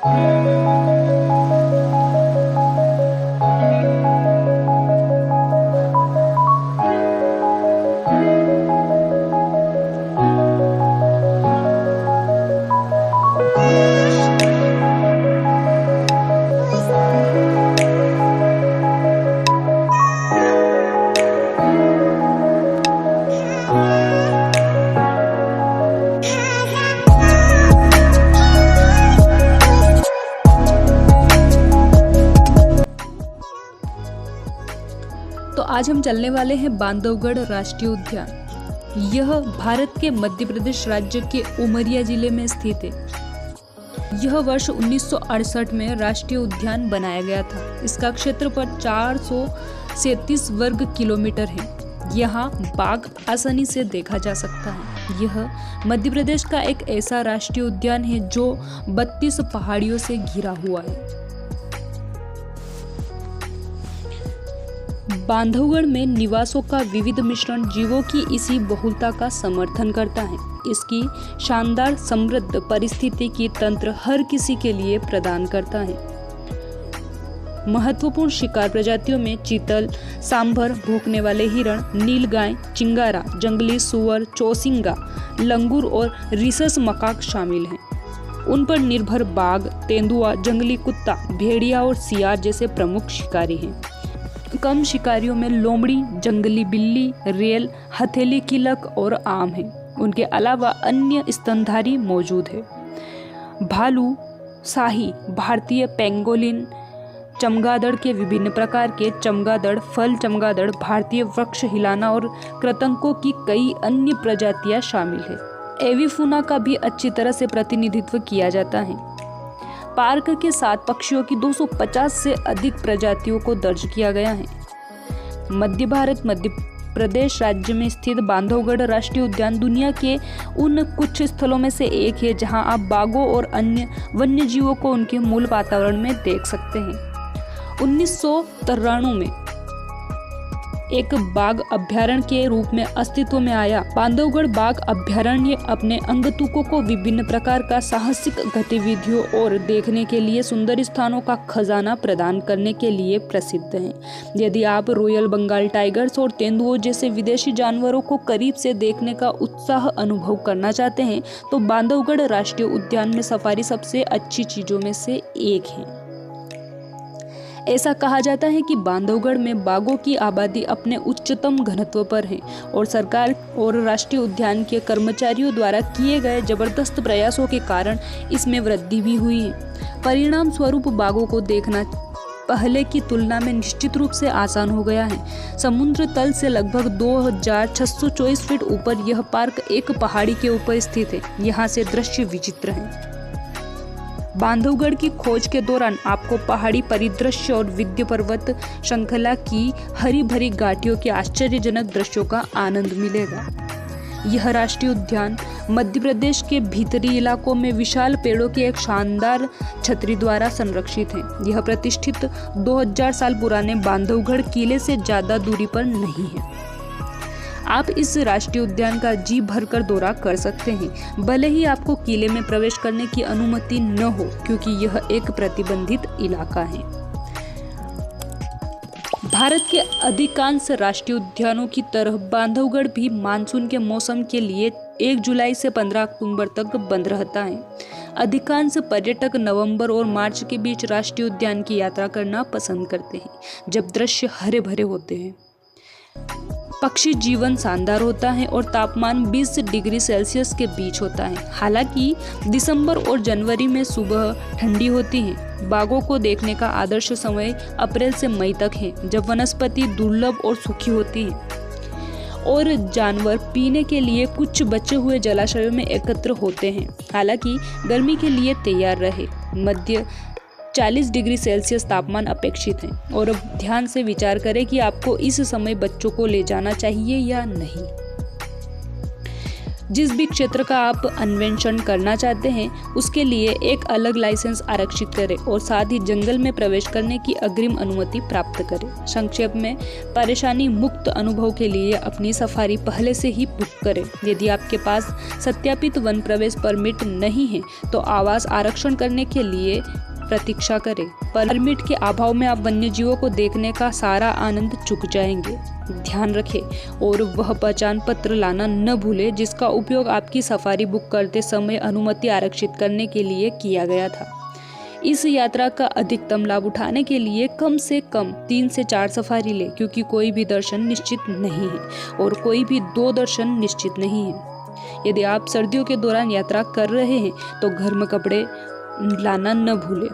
तो आज हम चलने वाले हैं बांधवगढ़ राष्ट्रीय उद्यान। यह भारत के मध्य प्रदेश राज्य के उमरिया जिले में स्थित है। यह वर्ष 1968 में राष्ट्रीय उद्यान बनाया गया था। इसका क्षेत्रफल 437 वर्ग किलोमीटर है। यहाँ बाघ आसानी से देखा जा सकता है। यह मध्य प्रदेश का एक ऐसा राष्ट्रीय उद्यान है जो 32 पहाड़ियों से घिरा हुआ है। बांधवगढ़ में निवासों का विविध मिश्रण जीवों की इसी बहुलता का समर्थन करता है। इसकी शानदार समृद्ध पारिस्थितिकी तंत्र हर किसी के लिए प्रदान करता है। महत्वपूर्ण शिकार प्रजातियों में चीतल, सांभर, भौंकने वाले हिरण, नीलगाय, चिंगारा, जंगली सुअर, चौसिंगा, लंगूर और रिसस मकाक शामिल हैं। उन पर निर्भर बाघ, तेंदुआ, जंगली कुत्ता, भेड़िया और सियार जैसे प्रमुख शिकारी हैं। कम शिकारियों में लोमड़ी, जंगली बिल्ली, रेल, हथेली किलक और आम हैं। उनके अलावा अन्य स्तनधारी मौजूद है। भालू, शाही, भारतीय पेंगोलिन, चमगादड़ के विभिन्न प्रकार के चमगादड़, फल चमगादड़, भारतीय वृक्ष हिलाना और कृतंकों की कई अन्य प्रजातियां शामिल है। एविफुना का भी अच्छी तरह से प्रतिनिधित्व किया जाता है। पार्क के 7 पक्षियों की 250 से अधिक प्रजातियों को दर्ज किया गया है। मध्य भारत मध्य प्रदेश राज्य में स्थित बांधवगढ़ राष्ट्रीय उद्यान दुनिया के उन कुछ स्थलों में से एक है जहां आप बाघों और अन्य वन्य जीवों को उनके मूल वातावरण में देख सकते हैं। 1993 में एक बाघ अभ्यारण्य के रूप में अस्तित्व में आया। बांधवगढ़ बाघ अभ्यारण्य अपने अंगतुकों को विभिन्न प्रकार का साहसिक गतिविधियों और देखने के लिए सुंदर स्थानों का खजाना प्रदान करने के लिए प्रसिद्ध है। यदि आप रॉयल बंगाल टाइगर्स और तेंदुओं जैसे विदेशी जानवरों को करीब से देखने का उत्साह अनुभव करना चाहते हैं तो बांधवगढ़ राष्ट्रीय उद्यान में सफारी सबसे अच्छी चीजों में से एक है। ऐसा कहा जाता है कि बांधवगढ़ में बाघों की आबादी अपने उच्चतम घनत्व पर है और सरकार और राष्ट्रीय उद्यान के कर्मचारियों द्वारा किए गए जबरदस्त प्रयासों के कारण इसमें वृद्धि भी हुई है। परिणाम स्वरूप बाघों को देखना पहले की तुलना में निश्चित रूप से आसान हो गया है। समुद्र तल से लगभग 2624 फीट ऊपर यह पार्क एक पहाड़ी के ऊपर स्थित है। यहाँ से दृश्य विचित्र है। बांधवगढ़ की खोज के दौरान आपको पहाड़ी परिदृश्य और विंध्य पर्वत श्रृंखला की हरी भरी घाटियों के आश्चर्यजनक दृश्यों का आनंद मिलेगा। यह राष्ट्रीय उद्यान मध्य प्रदेश के भीतरी इलाकों में विशाल पेड़ों के एक शानदार छतरी द्वारा संरक्षित है। यह प्रतिष्ठित 2000 साल पुराने बांधवगढ़ किले से ज्यादा दूरी पर नहीं है। आप इस राष्ट्रीय उद्यान का जी भरकर दौरा कर सकते हैं, भले ही आपको किले में प्रवेश करने की अनुमति न हो, क्योंकि यह एक प्रतिबंधित इलाका है। भारत के अधिकांश राष्ट्रीय उद्यानों की तरह बांधवगढ़ भी मानसून के मौसम के लिए 1 जुलाई से 15 अक्टूबर तक बंद रहता है। अधिकांश पर्यटक नवंबर और मार्च के बीच राष्ट्रीय उद्यान की यात्रा करना पसंद करते हैं, जब दृश्य हरे भरे होते हैं, पक्षी जीवन शानदार होता है और तापमान 20 डिग्री सेल्सियस के बीच होता है। हालांकि दिसंबर और जनवरी में सुबह ठंडी होती है। बाघों को देखने का आदर्श समय अप्रैल से मई तक है, जब वनस्पति दुर्लभ और सूखी होती है और जानवर पीने के लिए कुछ बचे हुए जलाशयों में एकत्र होते हैं। हालांकि गर्मी के लिए तैयार रहे। मध्य 40 डिग्री सेल्सियस तापमान अपेक्षित है और अब ध्यान से विचार करें कि आपको इस समय बच्चों को ले जाना चाहिए या नहीं। जिस भी क्षेत्र का आप अन्वेषण करना चाहते हैं उसके लिए एक अलग लाइसेंस आरक्षित करें और साथ ही जंगल में प्रवेश करने की अग्रिम अनुमति प्राप्त करें। संक्षेप में, परेशानी मुक्त अनुभव के लिए अपनी सफारी पहले से ही बुक करें। यदि आपके पास सत्यापित वन प्रवेश परमिट नहीं है तो आवास आरक्षण करने के लिए प्रतीक्षा करें। परमिट के अभाव में आप वन्य जीवों को देखने का सारा आनंद चूक जाएंगे। ध्यान रखें और वह पहचान पत्र लाना न भूलें जिसका उपयोग आपकी सफारी बुक करते समय अनुमति आरक्षित करने के लिए किया गया था। इस यात्रा का अधिकतम लाभ उठाने के लिए कम से कम 3 से 4 सफारी लें, क्योंकि कोई भी दर्शन निश्चित नहीं है और कोई भी 2 दर्शन निश्चित नहीं है। यदि आप सर्दियों के दौरान यात्रा कर रहे हैं तो गर्म कपड़े लाना न भूलें।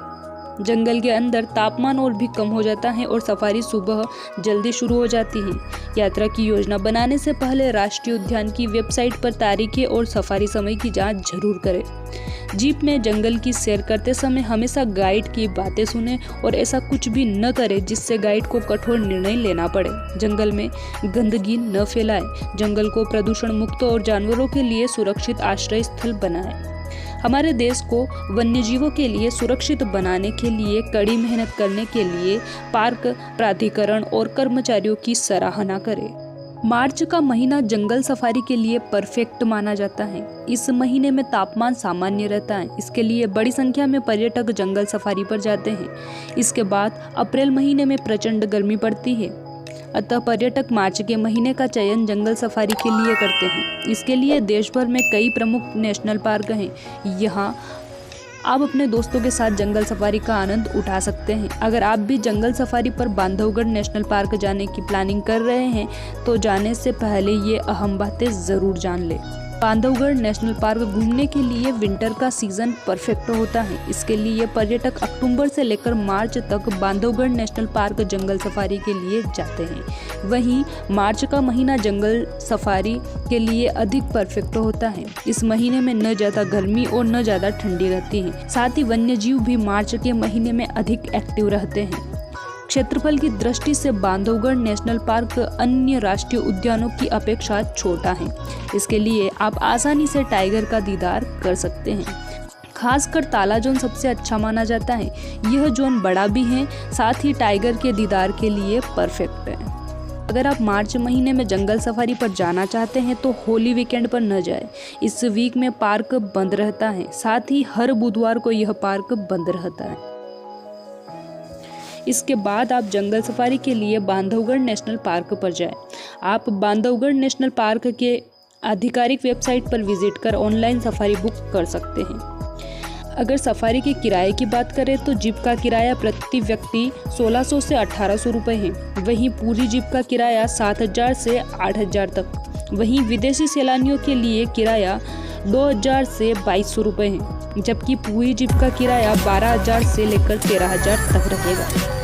जंगल के अंदर तापमान और भी कम हो जाता है और सफारी सुबह जल्दी शुरू हो जाती है। यात्रा की योजना बनाने से पहले राष्ट्रीय उद्यान की वेबसाइट पर तारीखें और सफारी समय की जांच जरूर करें। जीप में जंगल की सैर करते समय हमेशा गाइड की बातें सुनें और ऐसा कुछ भी न करें जिससे गाइड को कठोर निर्णय लेना पड़े। जंगल में गंदगी न फैलाएं, जंगल को प्रदूषण मुक्त और जानवरों के लिए सुरक्षित आश्रय स्थल बनाएं। हमारे देश को वन्यजीवों के लिए सुरक्षित बनाने के लिए कड़ी मेहनत करने के लिए पार्क प्राधिकरण और कर्मचारियों की सराहना करें। मार्च का महीना जंगल सफारी के लिए परफेक्ट माना जाता है। इस महीने में तापमान सामान्य रहता है, इसके लिए बड़ी संख्या में पर्यटक जंगल सफारी पर जाते हैं। इसके बाद अप्रैल महीने में प्रचंड गर्मी पड़ती है, अतः पर्यटक मार्च के महीने का चयन जंगल सफारी के लिए करते हैं। इसके लिए देश भर में कई प्रमुख नेशनल पार्क हैं। यहाँ आप अपने दोस्तों के साथ जंगल सफारी का आनंद उठा सकते हैं। अगर आप भी जंगल सफारी पर बांधवगढ़ नेशनल पार्क जाने की प्लानिंग कर रहे हैं तो जाने से पहले ये अहम बातें ज़रूर जान लें। बांधवगढ़ नेशनल पार्क घूमने के लिए विंटर का सीजन परफेक्ट होता है। इसके लिए पर्यटक अक्टूबर से लेकर मार्च तक बांधवगढ़ नेशनल पार्क जंगल सफारी के लिए जाते हैं। वहीं मार्च का महीना जंगल सफारी के लिए अधिक परफेक्ट होता है। इस महीने में न ज़्यादा गर्मी और न ज़्यादा ठंडी रहती है। साथ ही वन्यजीव भी मार्च के महीने में अधिक एक्टिव रहते हैं। क्षेत्रफल की दृष्टि से बांधवगढ़ नेशनल पार्क अन्य राष्ट्रीय उद्यानों की अपेक्षा छोटा है। इसके लिए आप आसानी से टाइगर का दीदार कर सकते हैं। खासकर ताला जोन सबसे अच्छा माना जाता है। यह जोन बड़ा भी है, साथ ही टाइगर के दीदार के लिए परफेक्ट है। अगर आप मार्च महीने में जंगल सफारी पर जाना चाहते हैं तो होली वीकेंड पर न जाएं। इस वीक में पार्क बंद रहता है, साथ ही हर बुधवार को यह पार्क बंद रहता है। इसके बाद आप जंगल सफारी के लिए बांधवगढ़ नेशनल पार्क पर जाएं। आप बांधवगढ़ नेशनल पार्क के आधिकारिक वेबसाइट पर विजिट कर ऑनलाइन सफारी बुक कर सकते हैं। अगर सफारी के किराए की बात करें तो जीप का किराया प्रति व्यक्ति 1600 से 1800 रुपये है। वहीं पूरी जीप का किराया 7000 से 8000 तक। वहीं विदेशी सैलानियों के लिए किराया 2000 से 2200 रुपये है, जबकि पूरी जीप का किराया 12000 से लेकर 13000 तक रहेगा।